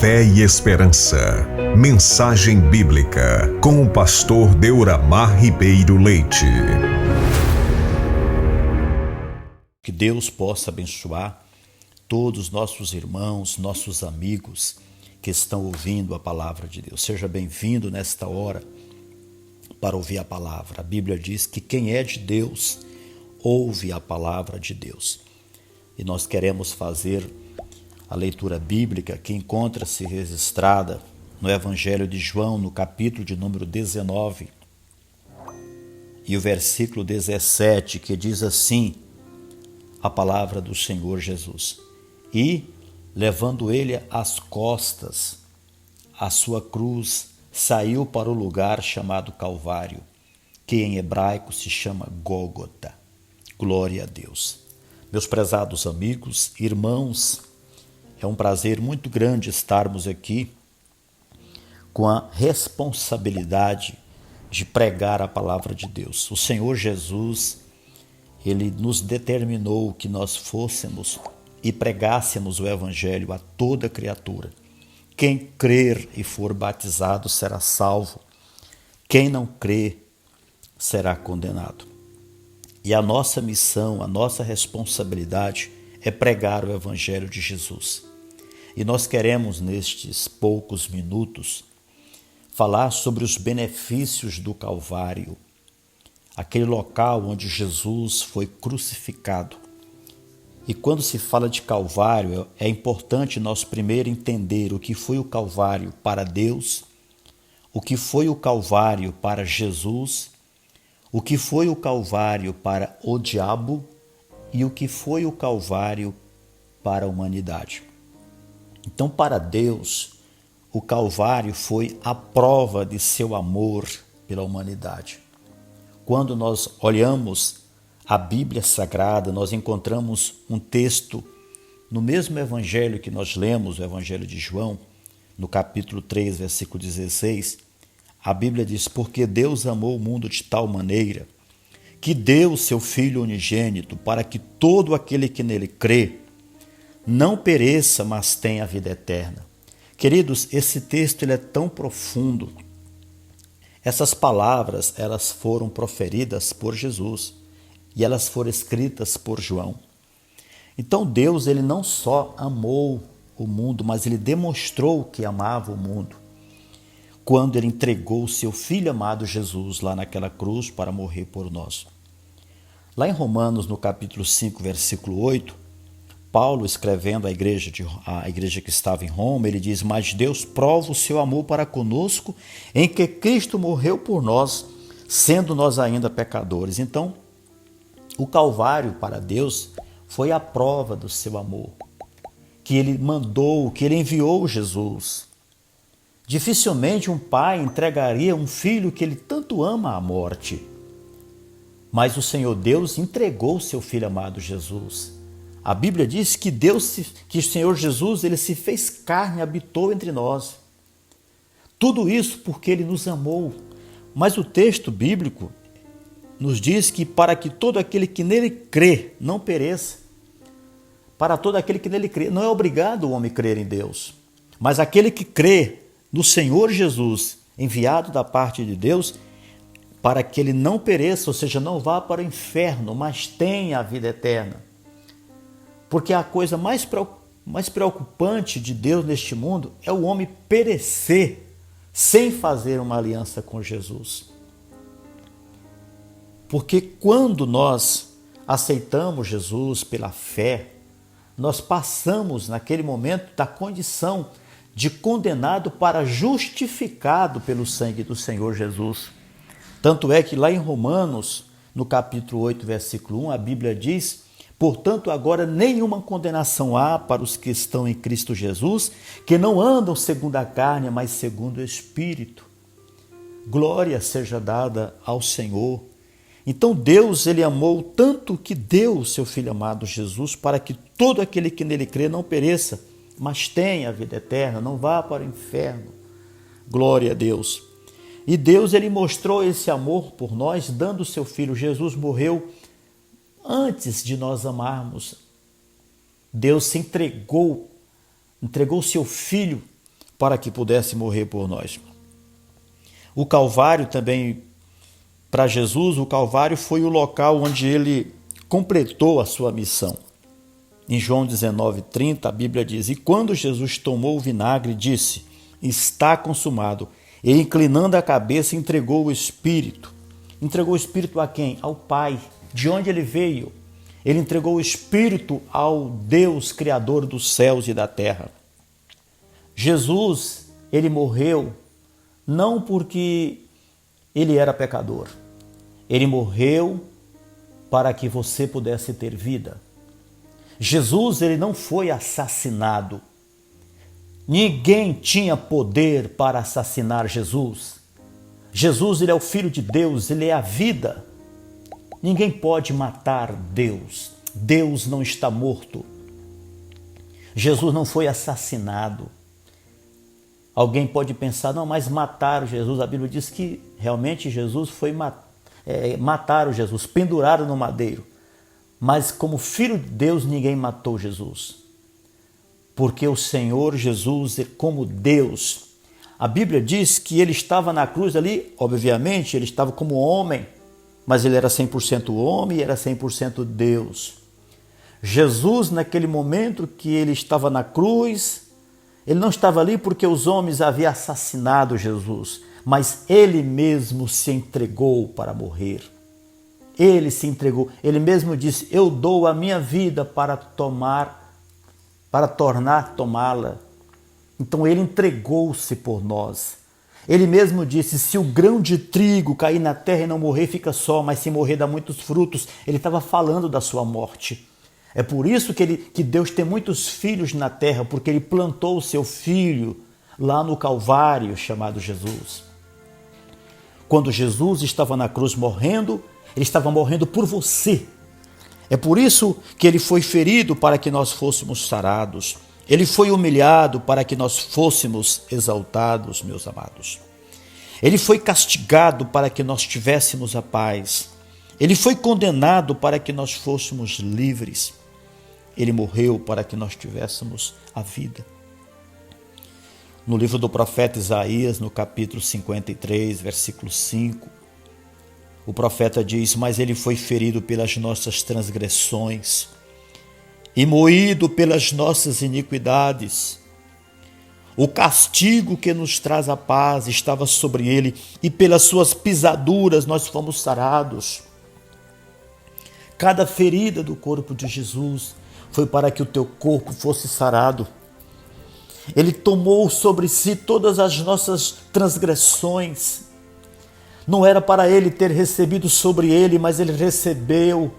Fé e Esperança. Mensagem bíblica com o pastor Deuramar Ribeiro Leite. Que Deus possa abençoar todos os nossos irmãos, nossos amigos que estão ouvindo a palavra de Deus. Seja bem-vindo nesta hora para ouvir a palavra. A Bíblia diz que quem é de Deus ouve a palavra de Deus. E nós queremos fazer a leitura bíblica que encontra-se registrada no Evangelho de João, no capítulo de número 19, e o versículo 17, que diz assim, a palavra do Senhor Jesus. E, levando ele às costas, a sua cruz, saiu para o lugar chamado Calvário, que em hebraico se chama Gólgota. Glória a Deus. Meus prezados amigos, irmãos, é um prazer muito grande estarmos aqui com a responsabilidade de pregar a palavra de Deus. O Senhor Jesus, Ele nos determinou que nós fôssemos e pregássemos o Evangelho a toda criatura. Quem crer e for batizado será salvo. Quem não crer será condenado. E a nossa missão, a nossa responsabilidade é pregar o Evangelho de Jesus. E nós queremos, nestes poucos minutos, falar sobre os benefícios do Calvário, aquele local onde Jesus foi crucificado. E quando se fala de Calvário, é importante nós primeiro entender o que foi o Calvário para Deus, o que foi o Calvário para Jesus, o que foi o Calvário para o diabo e o que foi o Calvário para a humanidade. Então, para Deus, o Calvário foi a prova de seu amor pela humanidade. Quando nós olhamos a Bíblia Sagrada, nós encontramos um texto no mesmo evangelho que nós lemos, o Evangelho de João, no capítulo 3, versículo 16, a Bíblia diz, porque Deus amou o mundo de tal maneira que deu o seu Filho unigênito para que todo aquele que nele crê não pereça, mas tenha a vida eterna. Queridos, esse texto ele é tão profundo. Essas palavras, elas foram proferidas por Jesus e elas foram escritas por João. Então Deus, ele não só amou o mundo, mas ele demonstrou que amava o mundo quando ele entregou o seu Filho amado Jesus lá naquela cruz para morrer por nós. Lá em Romanos, no capítulo 5, versículo 8, Paulo, escrevendo à igreja que estava em Roma, ele diz, mas Deus prova o seu amor para conosco em que Cristo morreu por nós, sendo nós ainda pecadores. Então, o Calvário para Deus foi a prova do seu amor, que ele mandou, que ele enviou Jesus. Dificilmente um pai entregaria um filho que ele tanto ama à morte, mas o Senhor Deus entregou o seu Filho amado Jesus. A Bíblia diz que o Senhor Jesus, ele se fez carne, habitou entre nós. Tudo isso porque ele nos amou. Mas o texto bíblico nos diz que para que todo aquele que nele crê não pereça. Para todo aquele que nele crê. Não é obrigado o homem crer em Deus. Mas aquele que crê no Senhor Jesus, enviado da parte de Deus, para que ele não pereça, ou seja, não vá para o inferno, mas tenha a vida eterna. Porque a coisa mais preocupante de Deus neste mundo é o homem perecer sem fazer uma aliança com Jesus. Porque quando nós aceitamos Jesus pela fé, nós passamos naquele momento da condição de condenado para justificado pelo sangue do Senhor Jesus. Tanto é que lá em Romanos, no capítulo 8, versículo 1, a Bíblia diz, portanto, agora nenhuma condenação há para os que estão em Cristo Jesus, que não andam segundo a carne, mas segundo o Espírito. Glória seja dada ao Senhor. Então Deus, ele amou tanto que deu o seu Filho amado Jesus para que todo aquele que nele crê não pereça, mas tenha a vida eterna, não vá para o inferno. Glória a Deus. E Deus, ele mostrou esse amor por nós, dando o seu Filho. Jesus morreu antes de nós amarmos. Deus se entregou o seu Filho para que pudesse morrer por nós. O Calvário também, para Jesus, o Calvário foi o local onde ele completou a sua missão. Em João 19:30, a Bíblia diz: E quando Jesus tomou o vinagre, disse: Está consumado. E inclinando a cabeça, entregou o Espírito. Entregou o Espírito a quem? Ao Pai. De onde ele veio? Ele entregou o Espírito ao Deus Criador dos céus e da terra. Jesus, ele morreu não porque ele era pecador. Ele morreu para que você pudesse ter vida. Jesus, ele não foi assassinado. Ninguém tinha poder para assassinar Jesus. Jesus, ele é o Filho de Deus, ele é a vida. Ninguém pode matar Deus. Deus não está morto. Jesus não foi assassinado. Alguém pode pensar, não, mas mataram Jesus. A Bíblia diz que realmente Jesus foi mataram Jesus, penduraram no madeiro. Mas como Filho de Deus, ninguém matou Jesus. Porque o Senhor Jesus, como Deus, a Bíblia diz que ele estava na cruz ali, obviamente, ele estava como homem, mas ele era 100% homem e era 100% Deus. Jesus, naquele momento que ele estava na cruz, ele não estava ali porque os homens haviam assassinado Jesus, mas ele mesmo se entregou para morrer. Ele se entregou, ele mesmo disse: eu dou a minha vida para tornar tomá-la. Então ele entregou-se por nós. Ele mesmo disse: se o grão de trigo cair na terra e não morrer, fica só, mas se morrer dá muitos frutos. Ele estava falando da sua morte. É por isso que Deus tem muitos filhos na terra, porque ele plantou o seu filho lá no Calvário, chamado Jesus. Quando Jesus estava na cruz morrendo, ele estava morrendo por você. É por isso que ele foi ferido para que nós fôssemos sarados. Ele foi humilhado para que nós fôssemos exaltados, meus amados. Ele foi castigado para que nós tivéssemos a paz. Ele foi condenado para que nós fôssemos livres. Ele morreu para que nós tivéssemos a vida. No livro do profeta Isaías, no capítulo 53, versículo 5, o profeta diz: mas ele foi ferido pelas nossas transgressões e moído pelas nossas iniquidades. O castigo que nos traz a paz estava sobre ele, e pelas suas pisaduras nós fomos sarados. Cada ferida do corpo de Jesus foi para que o teu corpo fosse sarado. Ele tomou sobre si todas as nossas transgressões. Não era para ele ter recebido sobre ele, mas ele recebeu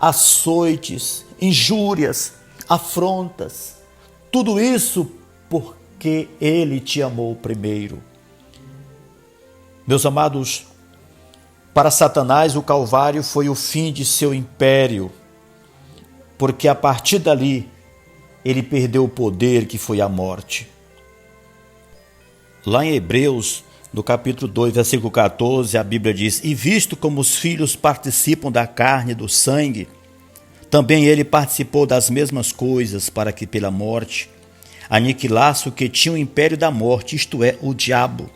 açoites, injúrias, afrontas. Tudo isso porque ele te amou primeiro. Meus amados, para Satanás o Calvário foi o fim de seu império, porque a partir dali ele perdeu o poder que foi a morte. Lá em Hebreus, no capítulo 2, versículo 14, a Bíblia diz: e visto como os filhos participam da carne e do sangue, também ele participou das mesmas coisas, para que pela morte aniquilasse o que tinha o império da morte, isto é, o diabo.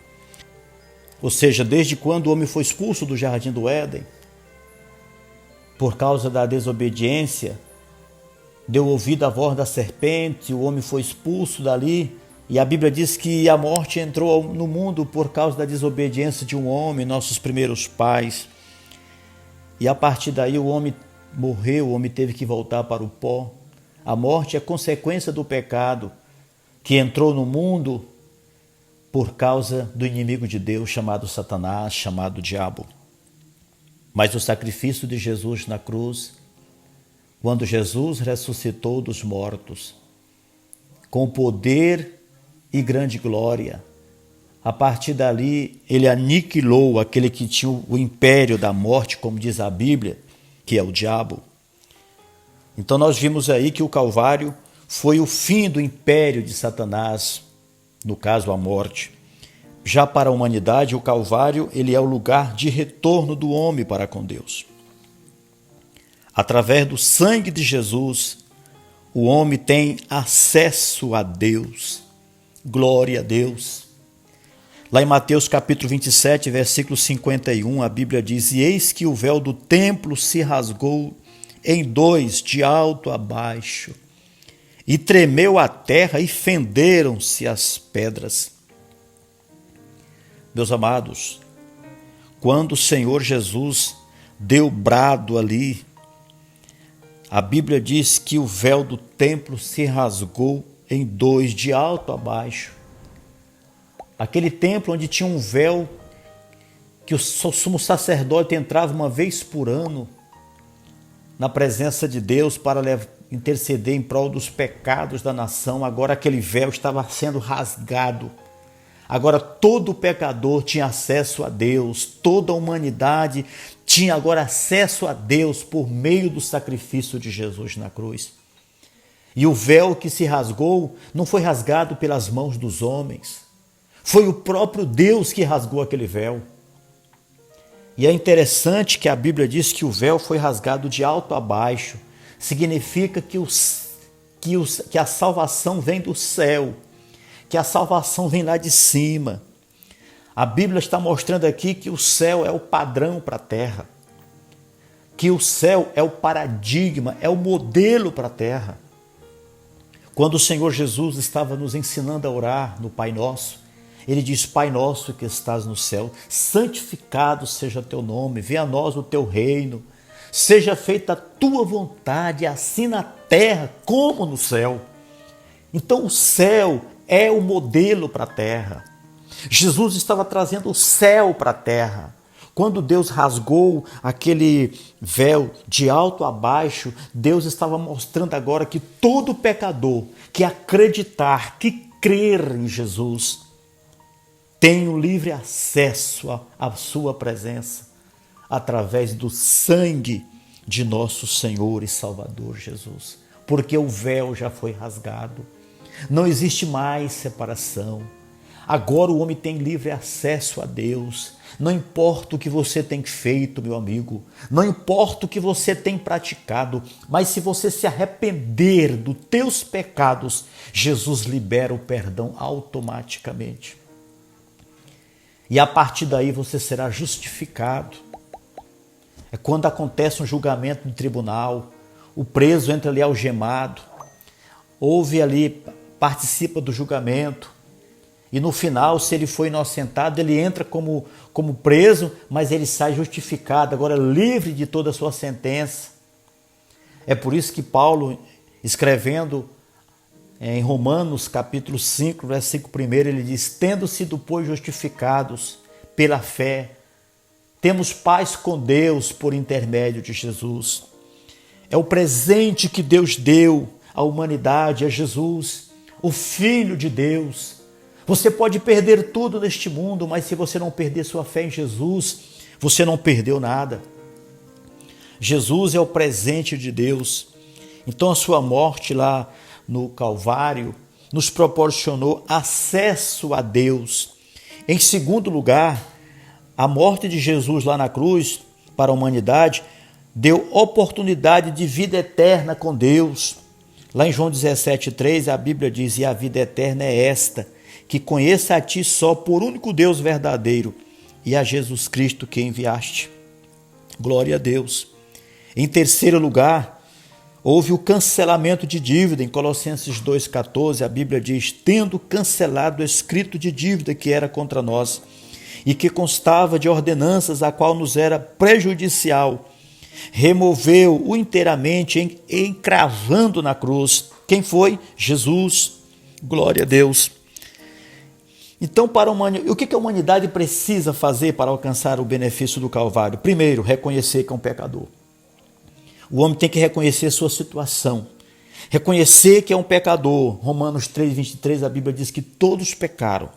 Ou seja, desde quando o homem foi expulso do jardim do Éden, por causa da desobediência, deu ouvido à voz da serpente, o homem foi expulso dali, e a Bíblia diz que a morte entrou no mundo por causa da desobediência de um homem, nossos primeiros pais. E a partir daí o homem morreu, o homem teve que voltar para o pó. A morte é consequência do pecado que entrou no mundo por causa do inimigo de Deus, chamado Satanás, chamado diabo. Mas o sacrifício de Jesus na cruz, quando Jesus ressuscitou dos mortos, com poder e grande glória, a partir dali ele aniquilou aquele que tinha o império da morte, como diz a Bíblia, que é o diabo. Então nós vimos aí que o Calvário foi o fim do império de Satanás, no caso a morte. Já para a humanidade, o Calvário ele é o lugar de retorno do homem para com Deus. Através do sangue de Jesus, o homem tem acesso a Deus. Glória a Deus. Lá em Mateus capítulo 27, versículo 51, a Bíblia diz: E eis que o véu do templo se rasgou em dois, de alto a baixo, e tremeu a terra e fenderam-se as pedras. Meus amados, quando o Senhor Jesus deu brado ali, a Bíblia diz que o véu do templo se rasgou em dois, de alto a baixo. Aquele templo onde tinha um véu que o sumo sacerdote entrava uma vez por ano na presença de Deus para interceder em prol dos pecados da nação. Agora aquele véu estava sendo rasgado. Agora todo pecador tinha acesso a Deus, toda a humanidade tinha agora acesso a Deus por meio do sacrifício de Jesus na cruz. E o véu que se rasgou não foi rasgado pelas mãos dos homens, foi o próprio Deus que rasgou aquele véu. E é interessante que a Bíblia diz que o véu foi rasgado de alto a baixo. Significa que a salvação vem do céu, que a salvação vem lá de cima. A Bíblia está mostrando aqui que o céu é o padrão para a terra, que o céu é o paradigma, é o modelo para a terra. Quando o Senhor Jesus estava nos ensinando a orar no Pai Nosso, Ele diz: Pai nosso que estás no céu, santificado seja teu nome, venha a nós o teu reino, seja feita a tua vontade, assim na terra como no céu. Então o céu é o modelo para a terra. Jesus estava trazendo o céu para a terra. Quando Deus rasgou aquele véu de alto a baixo, Deus estava mostrando agora que todo pecador que acreditar, que crer em Jesus, tem o livre acesso à sua presença através do sangue de nosso Senhor e Salvador Jesus. Porque o véu já foi rasgado. Não existe mais separação. Agora o homem tem livre acesso a Deus. Não importa o que você tem feito, meu amigo. Não importa o que você tem praticado. Mas se você se arrepender dos teus pecados, Jesus libera o perdão automaticamente. E a partir daí você será justificado. É quando acontece um julgamento no tribunal, o preso entra ali algemado, ouve ali, participa do julgamento, e no final, se ele foi inocentado, ele entra como preso, mas ele sai justificado, agora livre de toda a sua sentença. É por isso que Paulo, escrevendo em Romanos capítulo 5, versículo 1, ele diz: tendo sido, pois, justificados pela fé, temos paz com Deus por intermédio de Jesus. É o presente que Deus deu à humanidade, a Jesus, o Filho de Deus. Você pode perder tudo neste mundo, mas se você não perder sua fé em Jesus, você não perdeu nada. Jesus é o presente de Deus. Então a sua morte lá no Calvário nos proporcionou acesso a Deus. Em segundo lugar, a morte de Jesus lá na cruz para a humanidade deu oportunidade de vida eterna com Deus. Lá em João 17,3 a Bíblia diz: e a vida eterna é esta, que conheça a ti só, por único Deus verdadeiro, e a Jesus Cristo que enviaste. Glória a Deus. Em terceiro lugar, houve o cancelamento de dívida. Em Colossenses 2,14, a Bíblia diz: tendo cancelado o escrito de dívida que era contra nós, e que constava de ordenanças, a qual nos era prejudicial, removeu-o inteiramente, encravando na cruz. Quem foi? Jesus. Glória a Deus. Então, o que a humanidade precisa fazer para alcançar o benefício do Calvário? Primeiro, reconhecer que é um pecador. O homem tem que reconhecer sua situação, reconhecer que é um pecador. Romanos 3,23, a Bíblia diz que todos pecaram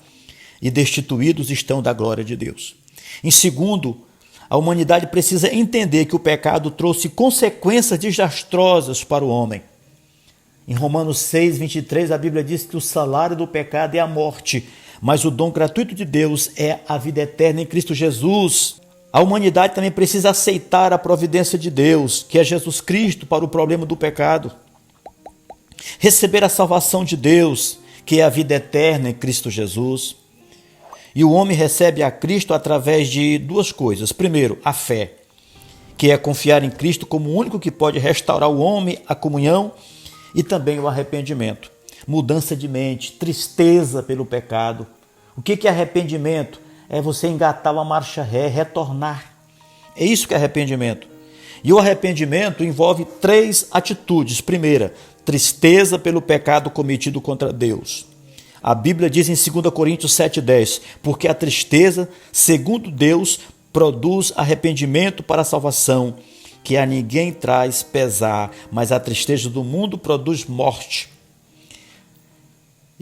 e destituídos estão da glória de Deus. Em segundo, a humanidade precisa entender que o pecado trouxe consequências desastrosas para o homem. Em Romanos 6,23, a Bíblia diz que o salário do pecado é a morte, mas o dom gratuito de Deus é a vida eterna em Cristo Jesus. A humanidade também precisa aceitar a providência de Deus, que é Jesus Cristo, para o problema do pecado. Receber a salvação de Deus, que é a vida eterna em Cristo Jesus. E o homem recebe a Cristo através de duas coisas. Primeiro, a fé, que é confiar em Cristo como o único que pode restaurar o homem, a comunhão, e também o arrependimento. Mudança de mente, tristeza pelo pecado. O que é arrependimento? É você engatar uma marcha ré, retornar. É isso que é arrependimento. E o arrependimento envolve 3 atitudes. Primeira, tristeza pelo pecado cometido contra Deus. A Bíblia diz em 2 Coríntios 7,10, porque a tristeza, segundo Deus, produz arrependimento para a salvação, que a ninguém traz pesar, mas a tristeza do mundo produz morte.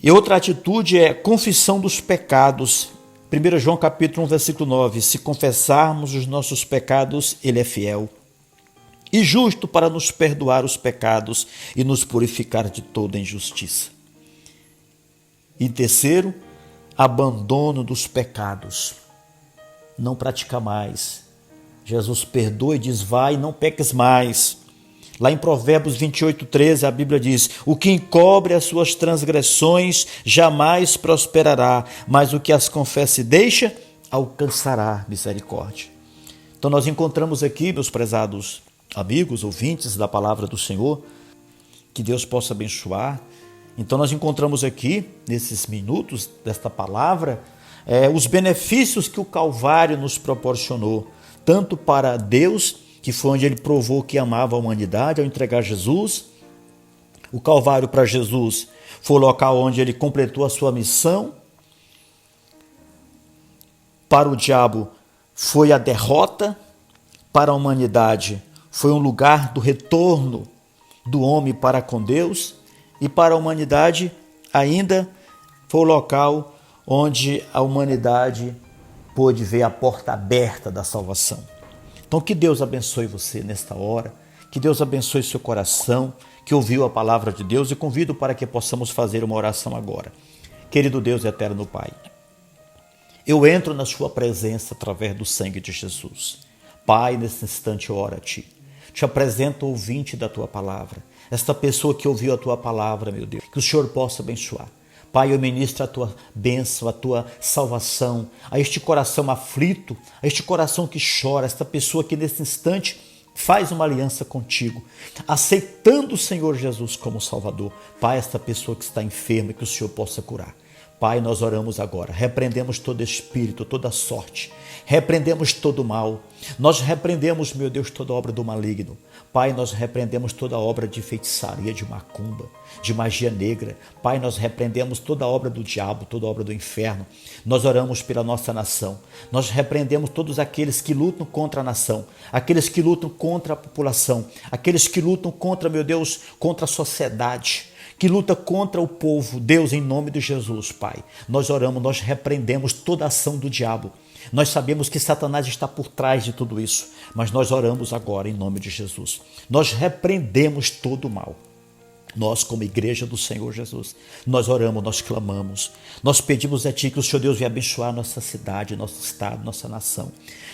E outra atitude é confissão dos pecados. 1 João capítulo 1, versículo 9, se confessarmos os nossos pecados, Ele é fiel e justo para nos perdoar os pecados e nos purificar de toda injustiça. E terceiro, abandono dos pecados. Não pratica mais. Jesus perdoa e diz, vai, não peques mais. Lá em Provérbios 28:13, a Bíblia diz, o que encobre as suas transgressões jamais prosperará, mas o que as confessa e deixa, alcançará misericórdia. Então nós encontramos aqui, meus prezados amigos, ouvintes da palavra do Senhor, que Deus possa abençoar. Então nós encontramos aqui, nesses minutos desta palavra, os benefícios que o Calvário nos proporcionou, tanto para Deus, que foi onde Ele provou que amava a humanidade ao entregar Jesus. O Calvário para Jesus foi o local onde Ele completou a sua missão. Para o diabo foi a derrota, para a humanidade foi um lugar do retorno do homem para com Deus, e para a humanidade ainda foi o local onde a humanidade pôde ver a porta aberta da salvação. Então que Deus abençoe você nesta hora, que Deus abençoe seu coração, que ouviu a palavra de Deus, e convido para que possamos fazer uma oração agora. Querido Deus e eterno Pai, eu entro na sua presença através do sangue de Jesus. Pai, nesse instante oro a Ti. Te apresento o ouvinte da Tua palavra, esta pessoa que ouviu a Tua palavra, meu Deus, que o Senhor possa abençoar. Pai, eu ministro a Tua bênção, a Tua salvação, a este coração aflito, a este coração que chora, esta pessoa que nesse instante faz uma aliança contigo, aceitando o Senhor Jesus como Salvador. Pai, esta pessoa que está enferma, que o Senhor possa curar. Pai, nós oramos agora, repreendemos todo espírito, toda sorte, repreendemos todo mal, nós repreendemos, meu Deus, toda obra do maligno. Pai, nós repreendemos toda obra de feitiçaria, de macumba, de magia negra. Pai, nós repreendemos toda obra do diabo, toda obra do inferno. Nós oramos pela nossa nação, nós repreendemos todos aqueles que lutam contra a nação, aqueles que lutam contra a população, aqueles que lutam contra, meu Deus, contra a sociedade, que luta contra o povo. Deus, em nome de Jesus, Pai, nós oramos, nós repreendemos toda a ação do diabo. Nós sabemos que Satanás está por trás de tudo isso, mas nós oramos agora em nome de Jesus. Nós repreendemos todo o mal. Nós, como igreja do Senhor Jesus, nós oramos, nós clamamos, nós pedimos a Ti que o Senhor Deus venha abençoar nossa cidade, nosso estado, nossa nação.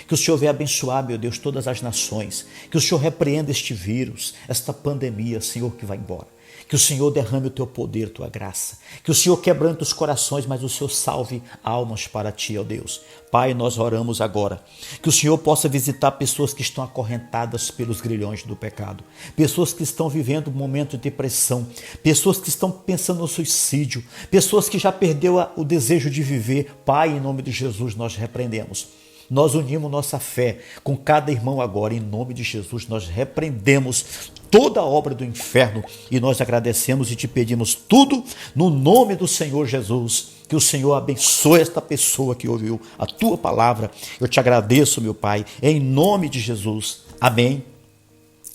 Que o Senhor venha abençoar, meu Deus, todas as nações. Que o Senhor repreenda este vírus, esta pandemia, Senhor, que vai embora. Que o Senhor derrame o Teu poder, Tua graça. Que o Senhor quebrante os corações, mas o Senhor salve almas para Ti, ó Deus. Pai, nós oramos agora. Que o Senhor possa visitar pessoas que estão acorrentadas pelos grilhões do pecado. Pessoas que estão vivendo um momento de depressão. Pessoas que estão pensando no suicídio. Pessoas que já perderam o desejo de viver. Pai, em nome de Jesus, nós repreendemos. Nós unimos nossa fé com cada irmão agora, em nome de Jesus. Nós repreendemos toda a obra do inferno e nós agradecemos e te pedimos tudo no nome do Senhor Jesus. Que o Senhor abençoe esta pessoa que ouviu a Tua palavra. Eu te agradeço, meu Pai, em nome de Jesus. Amém.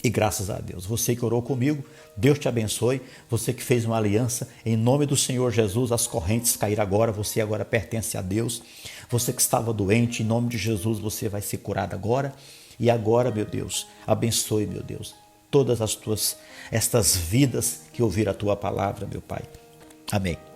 E graças a Deus. Você que orou comigo, Deus te abençoe. Você que fez uma aliança, em nome do Senhor Jesus, as correntes caíram agora. Você agora pertence a Deus. Você que estava doente, em nome de Jesus, você vai ser curado agora. E agora, meu Deus, abençoe, meu Deus, todas estas vidas que ouviram a Tua palavra, meu Pai. Amém.